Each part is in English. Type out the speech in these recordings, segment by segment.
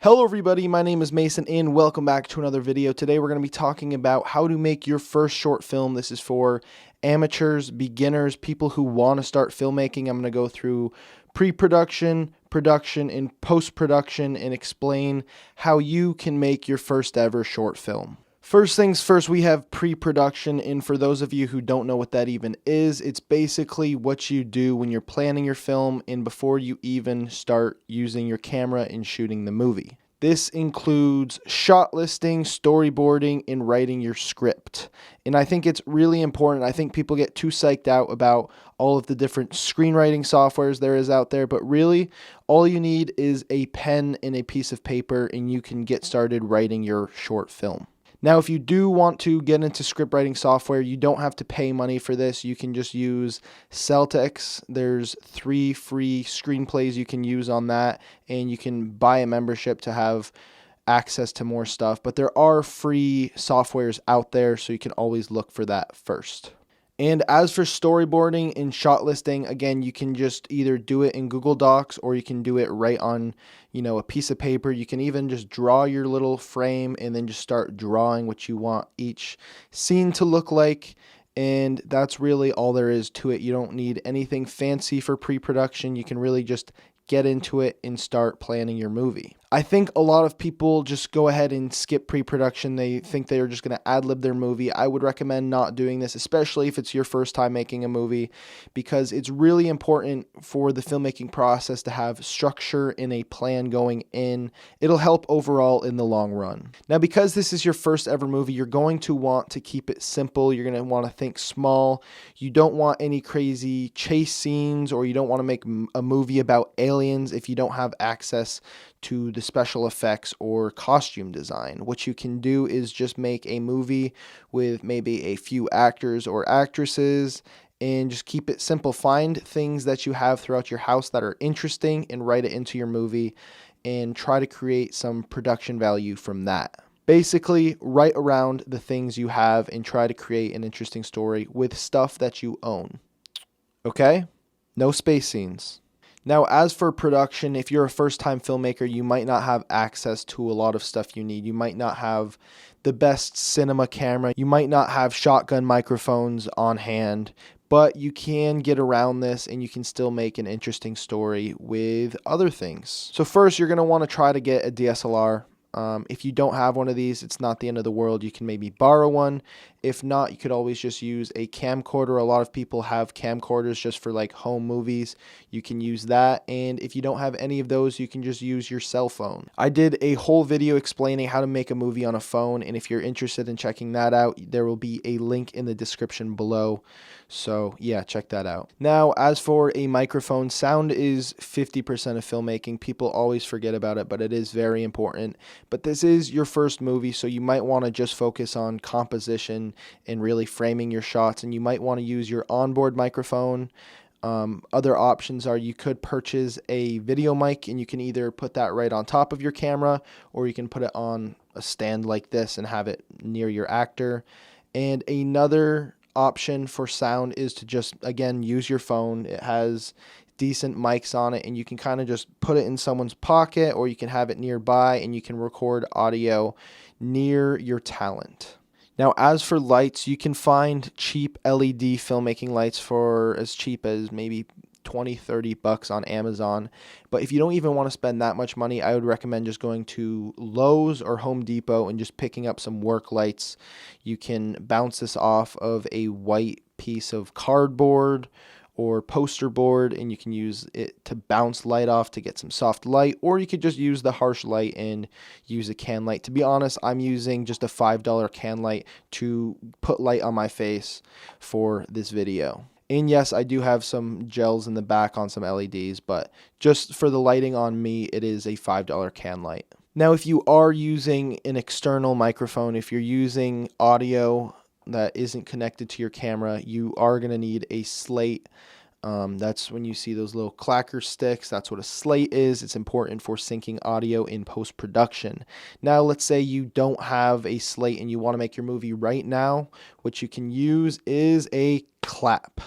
Hello everybody, my name is Mason and welcome back to another video. Today we're going to be talking about how to make your first short film. This is for amateurs, beginners, people who want to start filmmaking. I'm going to go through pre-production, production, and post-production and explain how you can make your first ever short film. First things first, we have pre-production, and for those of you who don't know what that even is, it's basically what you do when you're planning your film and before you even start using your camera and shooting the movie. This includes shot listing, storyboarding, and writing your script. And I think it's really important. I think people get too psyched out about all of the different screenwriting softwares there is out there, but really all you need is a pen and a piece of paper and you can get started writing your short film. Now, if you do want to get into script writing software, you don't have to pay money for this. You can just use Celtx. There's 3 free screenplays you can use on that, and you can buy a membership to have access to more stuff. But there are free softwares out there, so you can always look for that first. And as for storyboarding and shot listing, again, you can just either do it in Google Docs or you can do it right on, a piece of paper. You can even just draw your little frame and then just start drawing what you want each scene to look like. And that's really all there is to it. You don't need anything fancy for pre-production. You can really just get into it and start planning your movie. I think a lot of people just go ahead and skip pre-production. They think they're just going to ad-lib their movie. I would recommend not doing this, especially if it's your first time making a movie, because it's really important for the filmmaking process to have structure and a plan going in. It'll help overall in the long run. Now, because this is your first ever movie, you're going to want to keep it simple. You're going to want to think small. You don't want any crazy chase scenes, or you don't want to make a movie about aliens if you don't have access to the special effects or costume design. What you can do is just make a movie with maybe a few actors or actresses and just keep it simple. Find things that you have throughout your house that are interesting and write it into your movie and try to create some production value from that. Basically, write around the things you have and try to create an interesting story with stuff that you own. Okay? No space scenes. Now, as for production, if you're a first-time filmmaker, you might not have access to a lot of stuff you need. You might not have the best cinema camera. You might not have shotgun microphones on hand, but you can get around this and you can still make an interesting story with other things. So first, you're going to want to try to get a DSLR. If you don't have one of these, it's not the end of the world. You can maybe borrow one. If not, you could always just use a camcorder. A lot of people have camcorders just for like home movies. You can use that. And if you don't have any of those, you can just use your cell phone. I did a whole video explaining how to make a movie on a phone. And if you're interested in checking that out, there will be a link in the description below. So yeah, check that out. Now, as for a microphone, sound is 50% of filmmaking. People always forget about it, but it is very important. But this is your first movie, so you might want to just focus on composition and really framing your shots, and you might want to use your onboard microphone. Other options are you could purchase a video mic, and you can either put that right on top of your camera, or you can put it on a stand like this and have it near your actor. And another option for sound is to just, again, use your phone. It has decent mics on it, and you can kind of just put it in someone's pocket, or you can have it nearby and you can record audio near your talent. Now, as for lights, you can find cheap LED filmmaking lights for as cheap as maybe $20-30 on Amazon. But if you don't even want to spend that much money, I would recommend just going to Lowe's or Home Depot and just picking up some work lights. You can bounce this off of a white piece of cardboard or poster board, and you can use it to bounce light off to get some soft light, or you could just use the harsh light and use a can light. To be honest, I'm using just a $5 can light to put light on my face for this video. And yes, I do have some gels in the back on some LEDs, but just for the lighting on me, it is a $5 can light. Now, if you are using an external microphone, if you're using audio that isn't connected to your camera, you are going to need a slate. That's when you see those little clacker sticks. That's what a slate is. It's important for syncing audio in post-production. Now, let's say you don't have a slate and you want to make your movie right now. What you can use is a clap.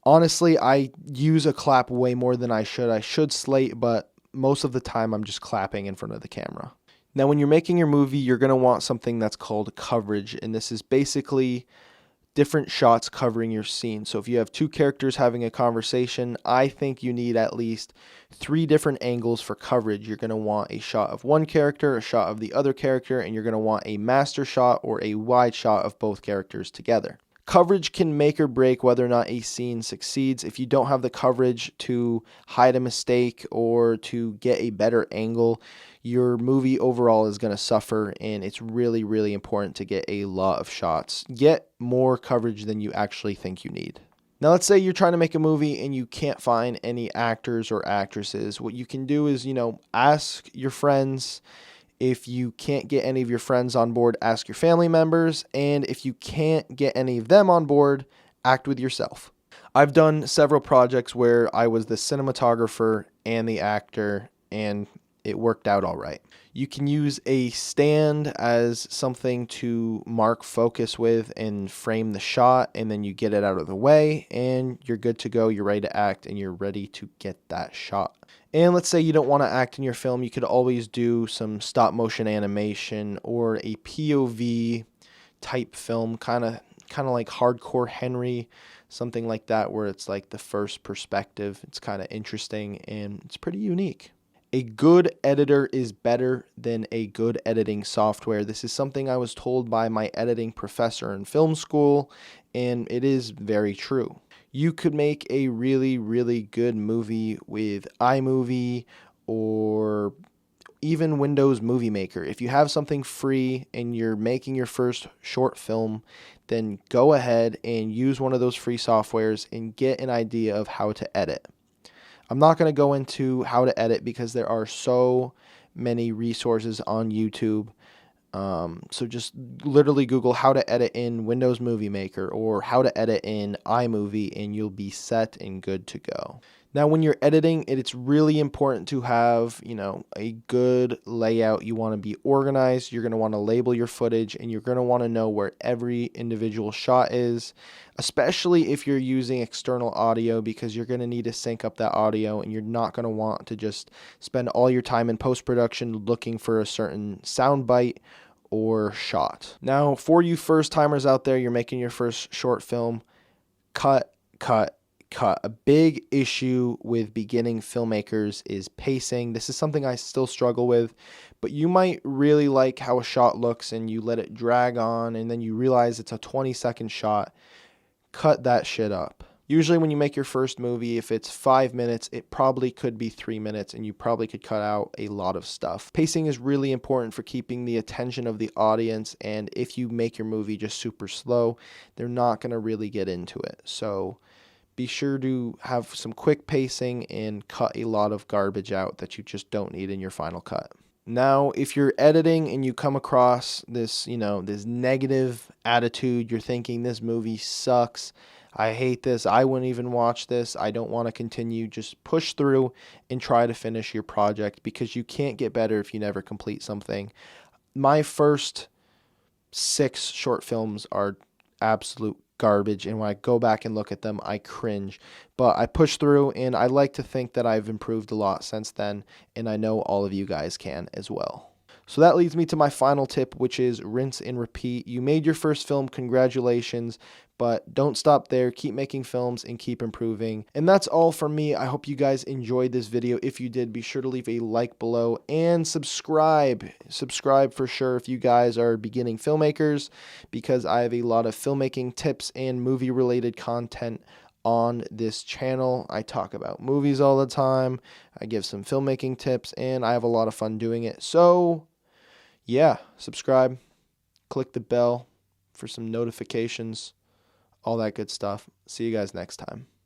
Honestly, I use a clap way more than I should. I should slate, but most of the time I'm just clapping in front of the camera. Now, when you're making your movie, you're going to want something that's called coverage, and this is basically different shots covering your scene. So if you have two characters having a conversation, I think you need at least 3 different angles for coverage. You're going to want a shot of one character, a shot of the other character, and you're going to want a master shot or a wide shot of both characters together. Coverage can make or break whether or not a scene succeeds. If you don't have the coverage to hide a mistake or to get a better angle, your movie overall is going to suffer, and it's really, really important to get a lot of shots. Get more coverage than you actually think you need. Now, let's say you're trying to make a movie and you can't find any actors or actresses. What you can do is, ask your friends. If you can't get any of your friends on board, ask your family members. And if you can't get any of them on board, act with yourself. I've done several projects where I was the cinematographer and the actor, and it worked out all right. You can use a stand as something to mark focus with and frame the shot, and then you get it out of the way and you're good to go. You're ready to act and you're ready to get that shot. And let's say you don't want to act in your film, you could always do some stop motion animation or a POV type film, kind of like Hardcore Henry, something like that, where it's like the first perspective. It's kind of interesting and it's pretty unique. A good editor is better than a good editing software. This is something I was told by my editing professor in film school, and it is very true. You could make a really, really good movie with iMovie or even Windows Movie Maker. If you have something free and you're making your first short film, then go ahead and use one of those free softwares and get an idea of how to edit. I'm not going to go into how to edit because there are so many resources on YouTube. So just literally Google how to edit in Windows Movie Maker or how to edit in iMovie, and you'll be set and good to go. Now, when you're editing, it's really important to have, a good layout. You want to be organized. You're going to want to label your footage, and you're going to want to know where every individual shot is, especially if you're using external audio, because you're going to need to sync up that audio, and you're not going to want to just spend all your time in post-production looking for a certain sound bite or shot. Now, for you first timers out there, you're making your first short film, cut. A big issue with beginning filmmakers is pacing. This is something I still struggle with, but you might really like how a shot looks and you let it drag on and then you realize it's a 20-second shot. Cut that shit up. Usually when you make your first movie, if it's 5 minutes, it probably could be 3 minutes and you probably could cut out a lot of stuff. Pacing is really important for keeping the attention of the audience, and if you make your movie just super slow, they're not going to really get into it. So be sure to have some quick pacing and cut a lot of garbage out that you just don't need in your final cut. Now, if you're editing and you come across this, this negative attitude, you're thinking this movie sucks, I hate this, I wouldn't even watch this, I don't want to continue, just push through and try to finish your project, because you can't get better if you never complete something. My first 6 short films are absolute garbage, and when I go back and look at them, I cringe. But I push through, and I like to think that I've improved a lot since then, and I know all of you guys can as well. So that leads me to my final tip, which is rinse and repeat. You made your first film, congratulations, but don't stop there. Keep making films and keep improving. And that's all from me. I hope you guys enjoyed this video. If you did, be sure to leave a like below and subscribe. Subscribe for sure if you guys are beginning filmmakers, because I have a lot of filmmaking tips and movie related content on this channel. I talk about movies all the time. I give some filmmaking tips, and I have a lot of fun doing it. So yeah, subscribe, click the bell for some notifications, all that good stuff. See you guys next time.